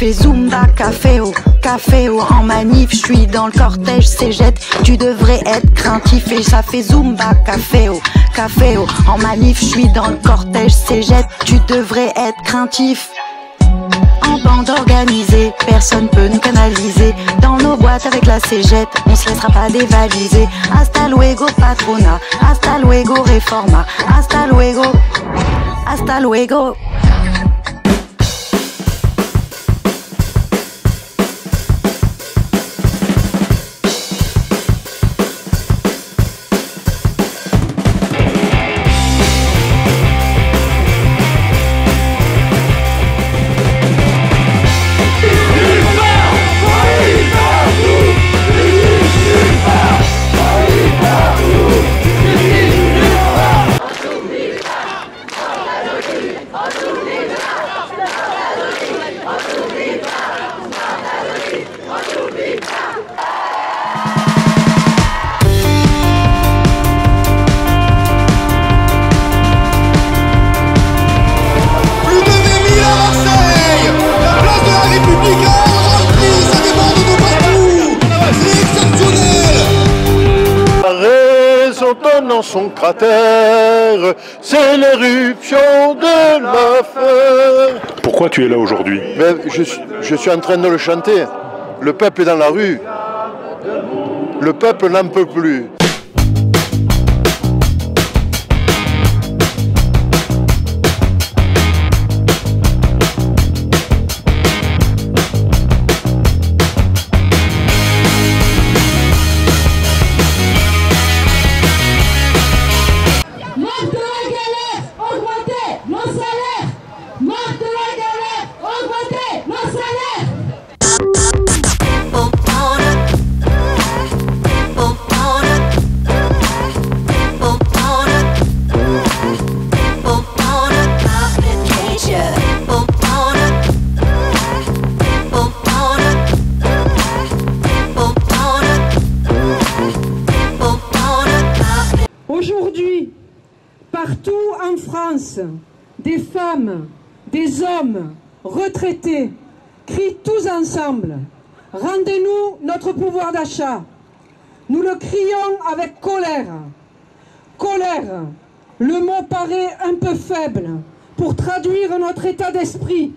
fais Zumba, caféo, caféo. En manif, je suis dans le cortège, Cégette. Tu devrais être craintif et ça fait Zumba, caféo, caféo. En manif, je suis dans le cortège, Cégette. Tu devrais être craintif. En bande organisée, personne peut nous canaliser. Dans nos boîtes avec la cégette, on se laissera pas dévaliser. Hasta luego patrona, hasta luego réforma, hasta luego, hasta luego. Dans son cratère, c'est l'éruption de l'enfer. Pourquoi tu es là aujourd'hui? Je suis en train de le chanter. Le peuple est dans la rue. Le peuple n'en peut plus. Aujourd'hui, partout en France, des femmes, des hommes retraités crient tous ensemble « Rendez-nous notre pouvoir d'achat ». Nous le crions avec colère. Colère, le mot paraît un peu faible pour traduire notre état d'esprit.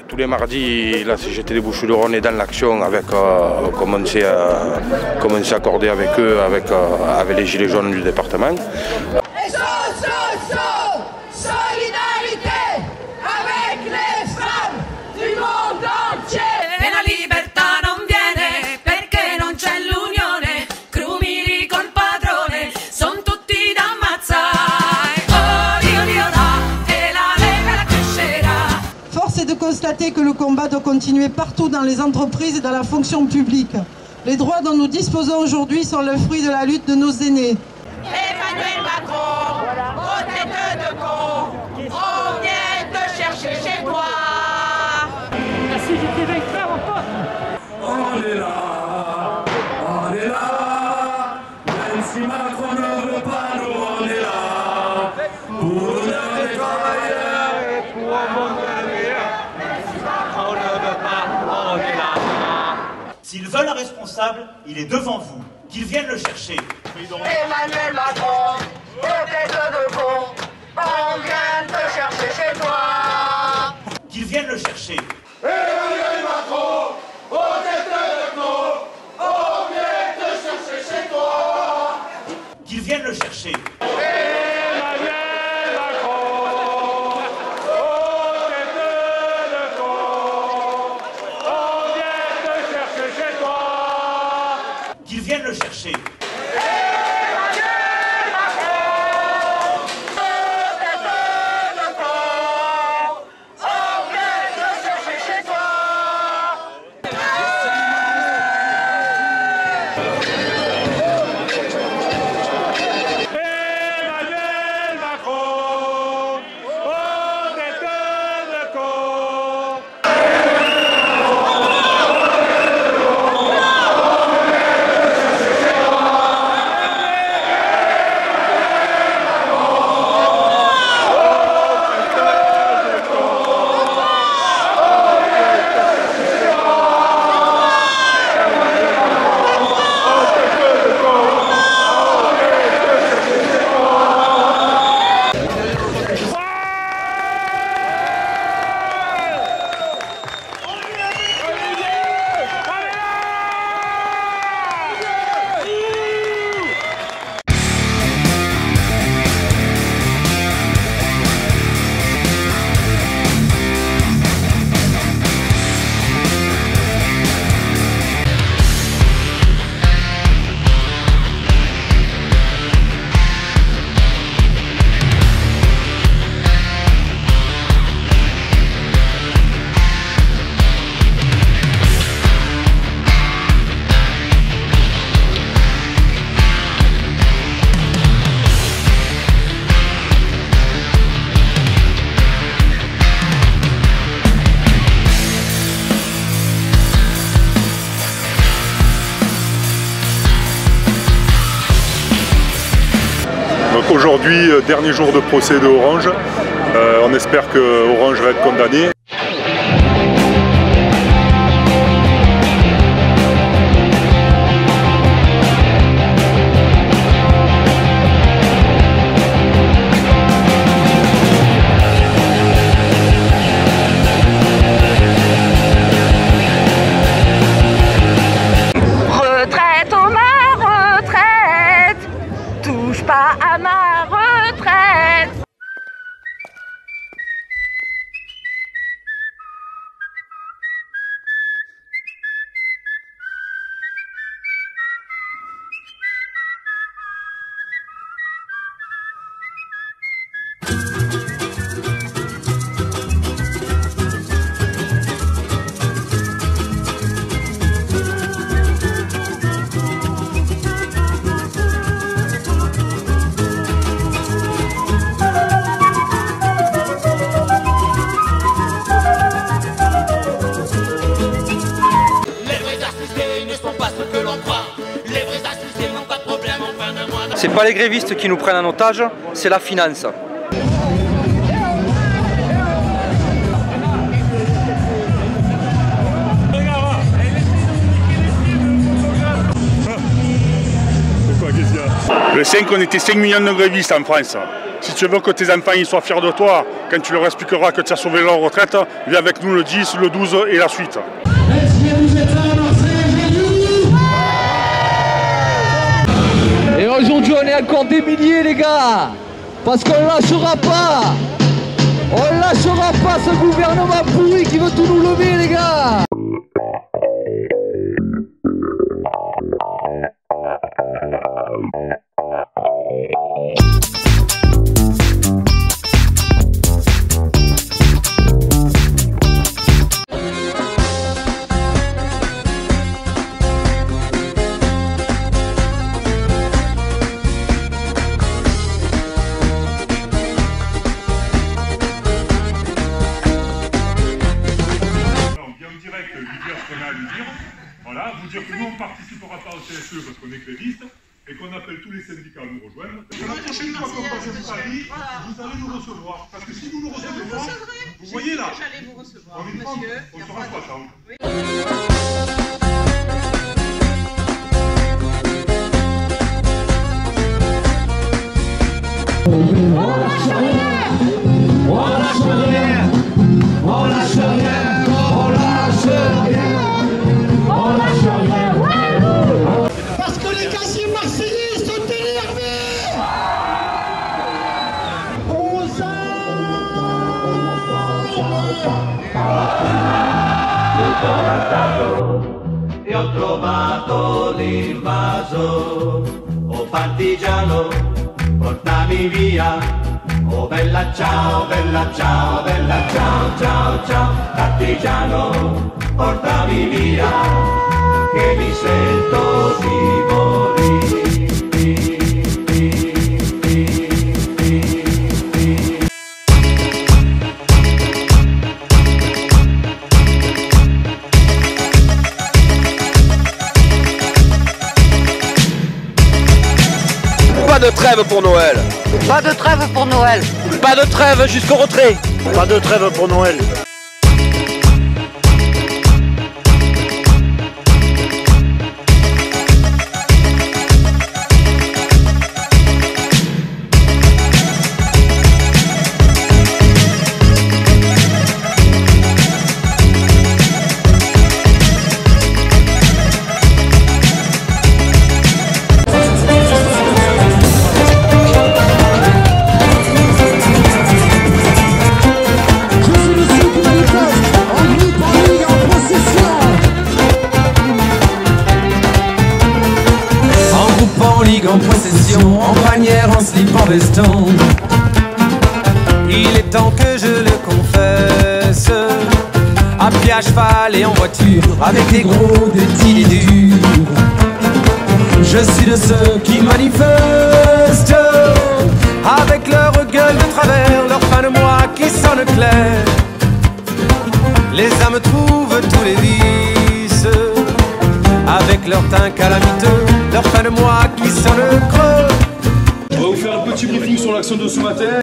Tous les mardis, la CGT des Bouches-du-Rhône est dans l'action avec, comme on s'est accordé avec eux, avec les Gilets jaunes du département. Solidarité avec les femmes du monde entier. E la libertà non viene perché non c'è l'unione. Crumiri col padrone, son tutti da ammazzare. Oh Dio Dio da, e la Lega la crescerà. Force est de constater que le combat doit continuer partout dans les entreprises et dans la fonction publique. Les droits dont nous disposons aujourd'hui sont le fruit de la lutte de nos aînés. Emmanuel Macron, aux têtes de con, on vient te chercher chez toi. La CGT va faire en poste. On est là, même si Macron ne veut pas, nous on est là, pour l'honneur des travailleurs et pour un monde meilleur. Même si Macron ne veut pas, on est là. S'ils veulent un responsable, il est devant vous, qu'ils viennent le chercher. Emmanuel Macron, aux têtes de con, on vient te chercher chez toi. Qu'ils viennent le chercher. Emmanuel Macron, aux têtes de con, on vient te chercher chez toi. Qu'ils viennent le chercher. Emmanuel Macron, con, oh de con. Donc aujourd'hui, dernier jour de procès de Orange. On espère que Orange va être condamné. Retraite, oh ma retraite, touche pas à ma retraite. C'est pas les grévistes qui nous prennent en otage, c'est la finance. Le 5, on était 5 millions de grévistes en France. Si tu veux que tes enfants ils soient fiers de toi, quand tu leur expliqueras que tu as sauvé leur retraite, viens avec nous le 10, le 12 et la suite. Et aujourd'hui on est encore des milliers les gars, parce qu'on lâchera pas. On lâchera pas ce gouvernement pourri qui veut tout nous lever les gars. Voilà, vous dire que nous on ne participera pas au CSE parce qu'on est gréviste et qu'on appelle tous les syndicats à nous rejoindre. La prochaine fois qu'on passe une famille, vous allez nous recevoir. Parce que si vous nous recevez pas, vous voyez là, j'allais vous recevoir, on est monsieur, on sera pas ensemble. Parce que les casiers marseillais sont énervés. E ho trovato l'invaso, oh partigiano, portami via, oh bella ciao, bella ciao, bella ciao, ciao, ciao, partigiano, portami via, che mi sento di morire. trêve pour Noël. Pas de trêve pour Noël. Pas de trêve jusqu'au retrait. Pas de trêve pour Noël. En possession, en bannière, en slip, en veston. Il est temps que je le confesse. À pied, à cheval et en voiture, avec des gros, des petits, des durs. Je suis de ceux qui manifestent, avec leur gueule de travers, leur fin de mois qui sonne clair. Les âmes trouvent tous les vices, avec leur teint calamiteux, leur fin de mois qui sonne creux. On va vous faire un petit briefing sur l'action de ce matin.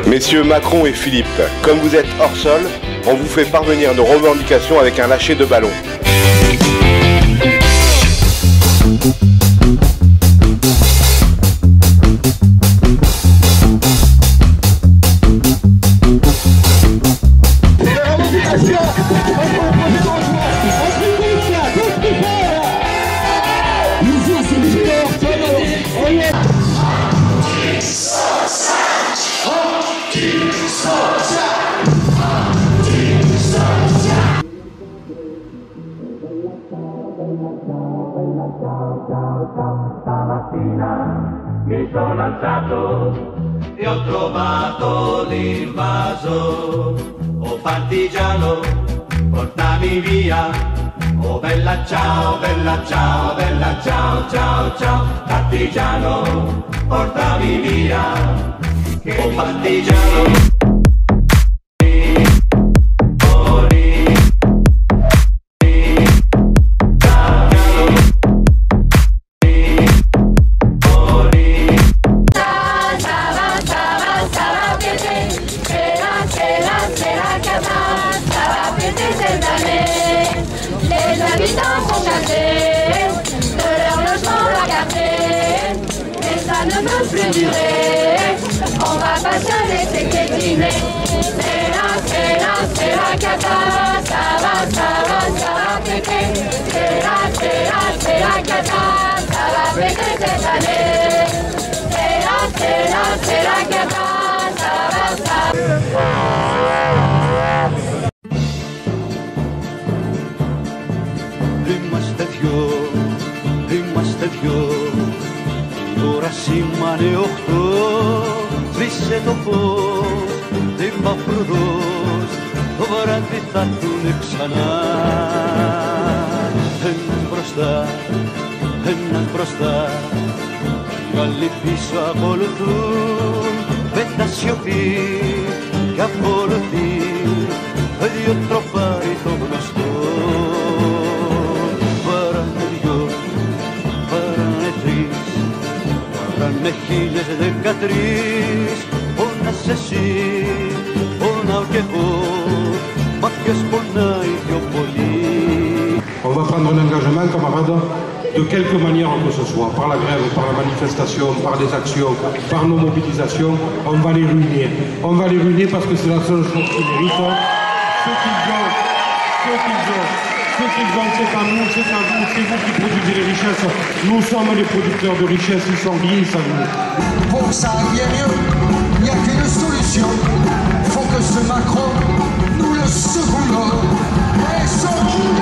Messieurs Macron et Philippe, comme vous êtes hors sol, on vous fait parvenir nos revendications avec un lâcher de ballon. Stamattina mi sono alzato e ho trovato l'invaso. Oh partigiano, portami via. Oh bella ciao, bella ciao, bella ciao, ciao, ciao. Partigiano, portami via. Oh partigiano. Ne peut plus durer, on va pas se laisser piétiner. C'est la cata, ça va péter. C'est la cata, ça va péter cette année. C'est la cata, ça Είμαστε δυο, τώρα σήμανε 8, σβήσε το φως, δεν παφρουδός, το βράδυ θα έρθουνε ξανά. Ένας μπροστά, οι άλλοι πίσω ακολουθούν, με τα σιωπή κι ακολουθεί, δύο τροπάρι το γνωστό. Παράνε δυο, παράνε τρεις, παράνε 1013, πόνας εσύ, πονάω κι εγώ, μα ποιος πονάει πιο πολύ. On va prendre un engagement, camarades, de quelque manière que ce soit, par la grève, par la manifestation, par des actions, par nos mobilisations, on va les ruiner. On va les ruiner parce que c'est la seule chose qu'ils méritent. Ce qu'ils ont, Ce qu'ils veulent, c'est à nous, c'est à vous, c'est vous qui produisez les richesses. Nous sommes les producteurs de richesses, ils sont rien sans nous. Pour que ça aille mieux, il n'y a qu'une solution. Faut que ce Macron, nous le secouons. Et secouons!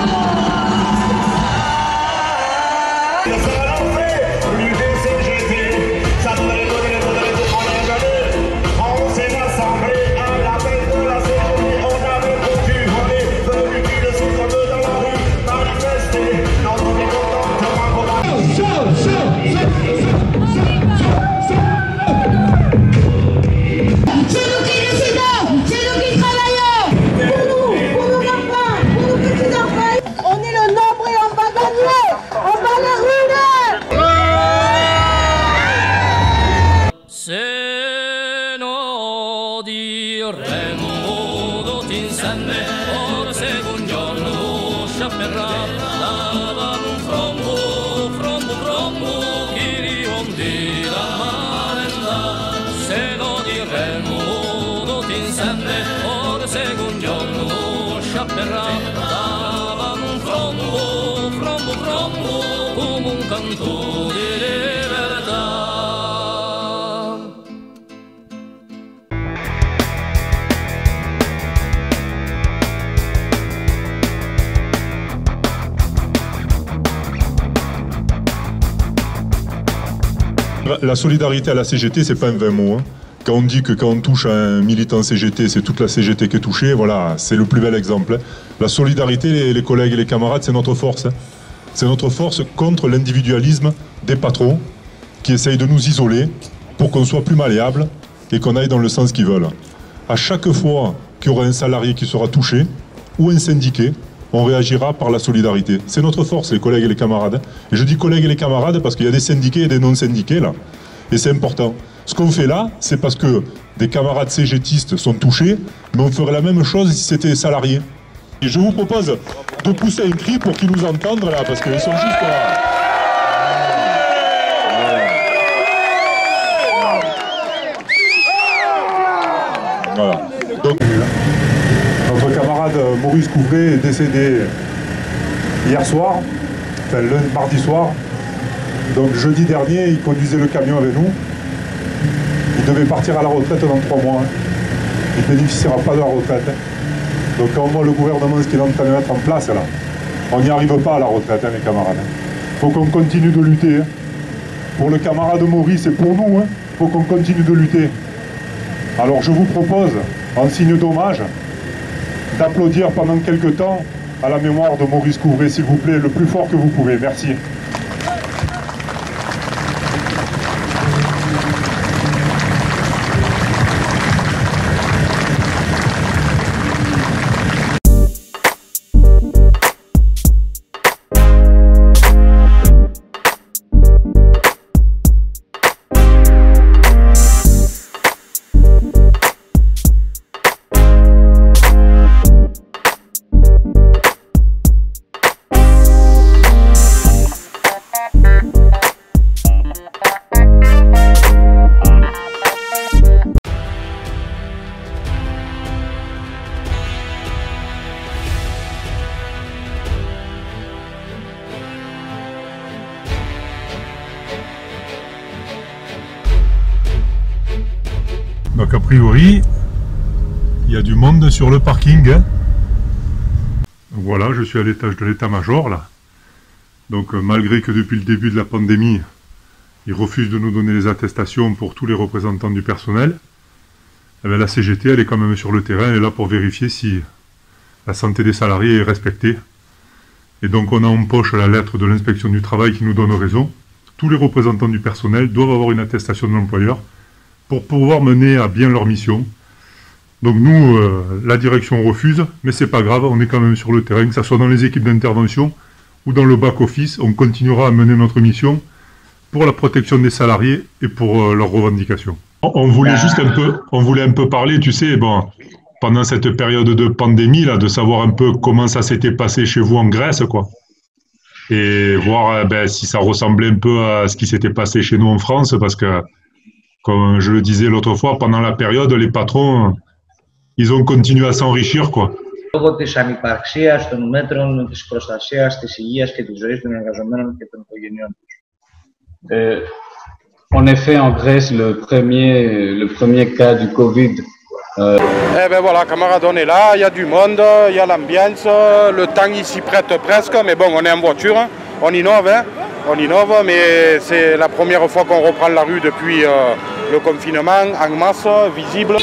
La solidarité à la CGT, c'est pas un vain mot. Hein. Quand on dit que quand on touche à un militant CGT, c'est toute la CGT qui est touchée, voilà, c'est le plus bel exemple. Hein. La solidarité, les collègues et les camarades, c'est notre force. Hein. C'est notre force contre l'individualisme des patrons qui essayent de nous isoler pour qu'on soit plus malléable et qu'on aille dans le sens qu'ils veulent. À chaque fois qu'il y aura un salarié qui sera touché ou un syndiqué, on réagira par la solidarité. C'est notre force, les collègues et les camarades. Et je dis collègues et les camarades parce qu'il y a des syndiqués et des non-syndiqués là. Et c'est important. Ce qu'on fait là, c'est parce que des camarades CGTistes sont touchés, mais on ferait la même chose si c'était des salariés. Et je vous propose de pousser un cri pour qu'ils nous entendent là, parce qu'ils sont juste là. Voilà. Donc, notre camarade Maurice Couvret est décédé hier soir, enfin mardi soir. Donc jeudi dernier, il conduisait le camion avec nous. Il devait partir à la retraite dans 3 mois. Il ne bénéficiera pas de la retraite. Donc quand on voit le gouvernement ce qu'il est en train de mettre en place là, on n'y arrive pas à la retraite, mes camarades. Il faut qu'on continue de lutter. Pour le camarade Maurice et pour nous, il faut qu'on continue de lutter. Alors je vous propose, en signe d'hommage, d'applaudir pendant quelques temps à la mémoire de Maurice Couvret, s'il vous plaît, le plus fort que vous pouvez. Merci. Donc a priori, il y a du monde sur le parking. Hein. Voilà, je suis à l'étage de l'état-major là. Donc malgré que depuis le début de la pandémie, ils refusent de nous donner les attestations pour tous les représentants du personnel, eh bien, la CGT elle est quand même sur le terrain, elle est là pour vérifier si la santé des salariés est respectée. Et donc on a en poche la lettre de l'inspection du travail qui nous donne raison. Tous les représentants du personnel doivent avoir une attestation de l'employeur pour pouvoir mener à bien leur mission. Donc nous, la direction refuse, mais c'est pas grave, on est quand même sur le terrain, que ce soit dans les équipes d'intervention ou dans le back-office, on continuera à mener notre mission pour la protection des salariés et pour leurs revendications. On voulait juste un peu parler, tu sais, bon, pendant cette période de pandémie, là, de savoir un peu comment ça s'était passé chez vous en Grèce, quoi. Et voir si ça ressemblait un peu à ce qui s'était passé chez nous en France, parce que comme je le disais l'autre fois, pendant la période, les patrons, ils ont continué à s'enrichir, quoi. Λόγω της ανυπαρξίας των μέτρων της προστασίας της υγείας και της ζωής των εργαζομένων και των οικογενειών τους. En effet, en Grèce, le premier cas du Covid. Eh ben voilà, camarades, on est là, il y a du monde, il y a l'ambiance, le temps ici prête presque, mais bon, on est en voiture, on innove, hein, on innove, mais c'est la première fois qu'on reprend la rue depuis le confinement, en masse, visible.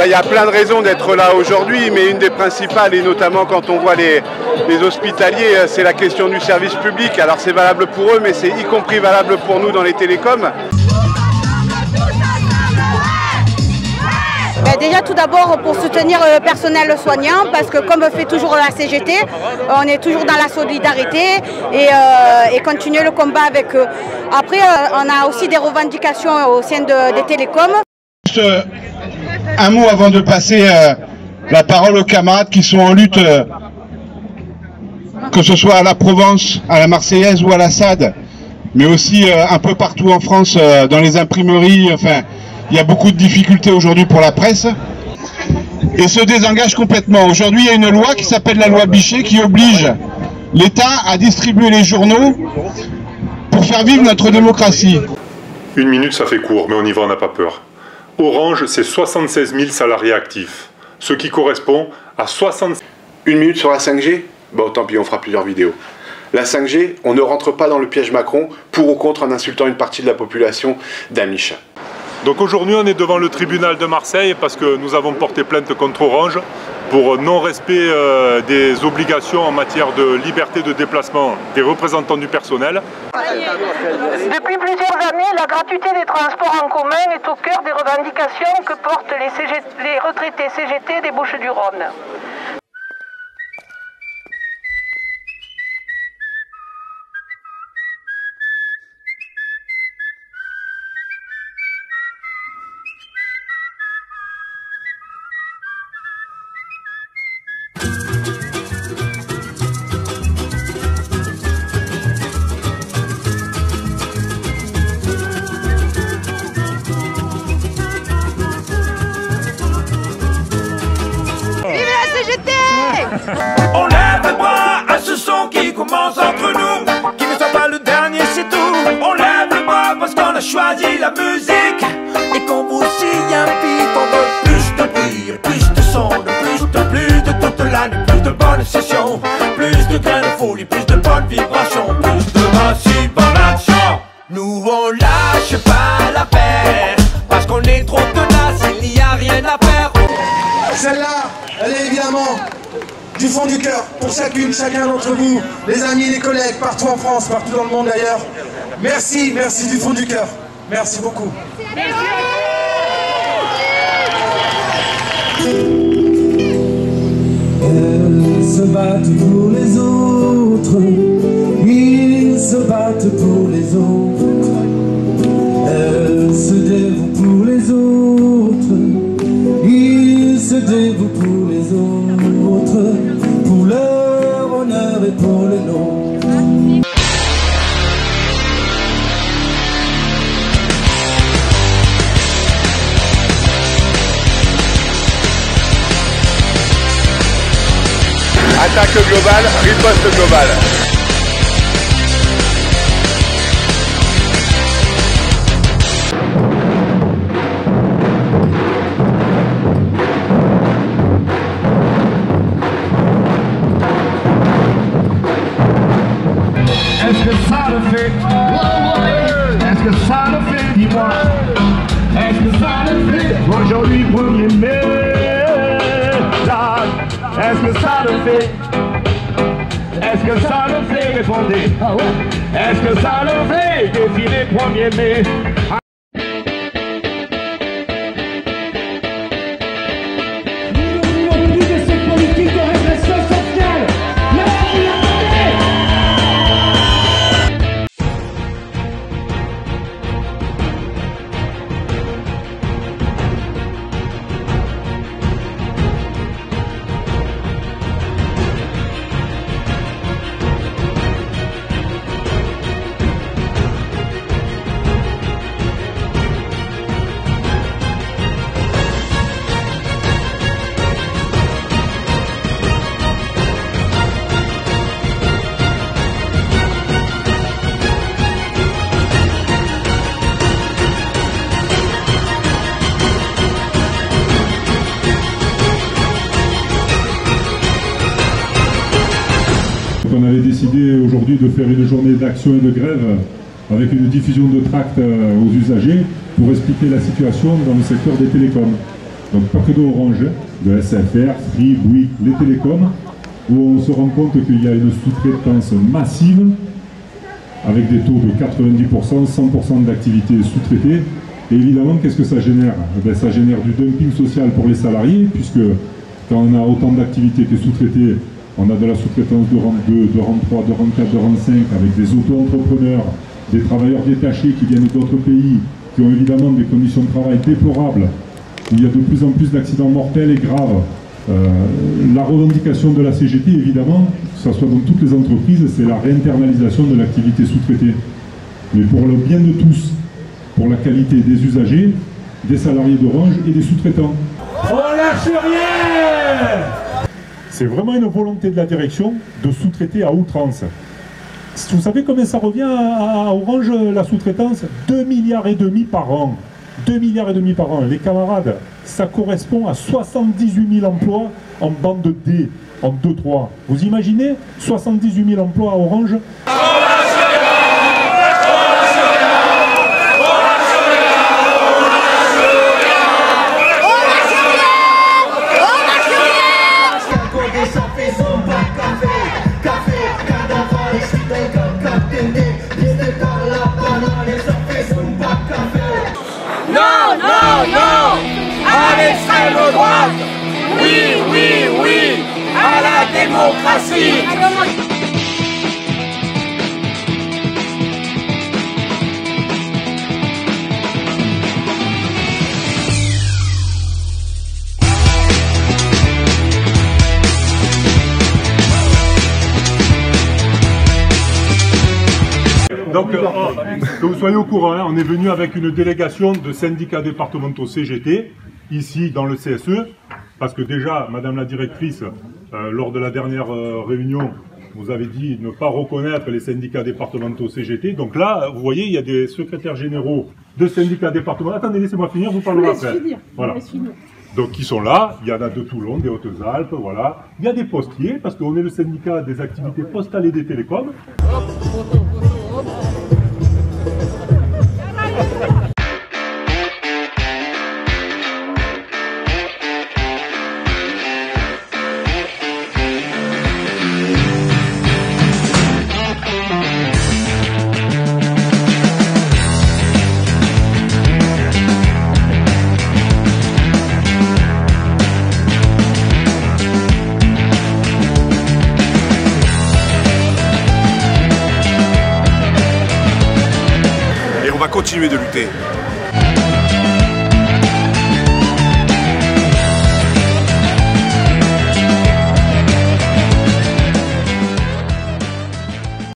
Il y a plein de raisons d'être là aujourd'hui, mais une des principales, et notamment quand on voit les hospitaliers, c'est la question du service public. Alors c'est valable pour eux, mais c'est y compris valable pour nous dans les télécoms. Déjà tout d'abord pour soutenir le personnel soignant, parce que comme fait toujours la CGT, on est toujours dans la solidarité et continuer le combat avec eux. Après on a aussi des revendications au sein des télécoms. Un mot avant de passer la parole aux camarades qui sont en lutte, que ce soit à la Provence, à la Marseillaise ou à la SAD, mais aussi un peu partout en France, dans les imprimeries. Enfin, il y a beaucoup de difficultés aujourd'hui pour la presse et se désengage complètement. Aujourd'hui, il y a une loi qui s'appelle la loi Bichet qui oblige l'État à distribuer les journaux pour faire vivre notre démocratie. Une minute, ça fait court, mais on y va, on n'a pas peur. Orange, c'est 76 000 salariés actifs, ce qui correspond à 60... Une minute sur la 5G? Bon, tant pis, on fera plusieurs vidéos. La 5G, on ne rentre pas dans le piège Macron, pour ou contre en insultant une partie de la population d'Amish. Donc aujourd'hui, on est devant le tribunal de Marseille parce que nous avons porté plainte contre Orange pour non-respect des obligations en matière de liberté de déplacement des représentants du personnel. Depuis plusieurs années, la gratuité des transports en commun est au cœur des revendications que portent les retraités CGT des Bouches-du-Rhône. On lève les bras à ce son qui commence entre nous, qui ne soit pas le dernier, c'est tout. On lève les bras parce qu'on a choisi la musique et qu'on vous signe un beat. On veut plus de bruit, plus de son, plus de toute l'année, plus de bonnes sessions, plus de grains de folie, plus de bonnes vibrations, plus de massive en action. Nous on lâche pas la paix parce qu'on est trop tenace, il n'y a rien à faire. Celle-là, elle est évidemment du fond du cœur pour chacun d'entre vous, les amis, les collègues, partout en France, partout dans le monde d'ailleurs. Merci, merci du fond du cœur. Merci beaucoup. Elles se battent pour les autres, ils se battent pour les autres. Elles se dévouent pour les autres, ils se dévouent pour les autres, pour leur honneur et pour le nom. Attaque globale, riposte globale. Est-ce que ça le fait? Est-ce que ça le fait? Dis-moi. Est-ce que ça le fait? Aujourd'hui 1er mai. Est-ce que ça le fait? Est-ce que ça le fait? répondez. Est-ce que ça leur fait défiler 1er mai? On avait décidé aujourd'hui de faire une journée d'action et de grève avec une diffusion de tracts aux usagers pour expliquer la situation dans le secteur des télécoms. Donc pas que d'Orange, de SFR, Free, Bouygues, les télécoms, où on se rend compte qu'il y a une sous-traitance massive avec des taux de 90%, 100% d'activité sous-traitée. Et évidemment, qu'est-ce que ça génère? Ça génère du dumping social pour les salariés, puisque quand on a autant d'activités que sous-traitées, on a de la sous-traitance de rang 2, de rang 3, de rang 4, de rang 5, avec des auto-entrepreneurs, des travailleurs détachés qui viennent d'autres pays, qui ont évidemment des conditions de travail déplorables, où il y a de plus en plus d'accidents mortels et graves. La revendication de la CGT, évidemment, que ce soit dans toutes les entreprises, c'est la réinternalisation de l'activité sous-traitée. Mais pour le bien de tous, pour la qualité des usagers, des salariés d'Orange et des sous-traitants. On lâche rien! C'est vraiment une volonté de la direction de sous-traiter à outrance. Vous savez combien ça revient à Orange, la sous-traitance? 2,5 milliards par an. 2,5 milliards par an. Les camarades, ça correspond à 78 000 emplois en bande D, en 2-3. Vous imaginez 78 000 emplois à Orange? Non, non, non à l'extrême droite. Oui, oui, oui à la démocratie. Donc, que vous soyez au courant, hein, on est venu avec une délégation de syndicats départementaux CGT, ici dans le CSE, parce que déjà, Madame la directrice, lors de la dernière réunion, vous avez dit ne pas reconnaître les syndicats départementaux CGT. Donc là, vous voyez, il y a des secrétaires généraux de syndicats départementaux. Attendez, laissez-moi finir, vous parlerez après. Voilà. Donc qui sont là, il y en a de Toulon, des Hautes-Alpes, voilà. Il y a des postiers, parce qu'on est le syndicat des activités postales et des télécoms. Et on va continuer de lutter.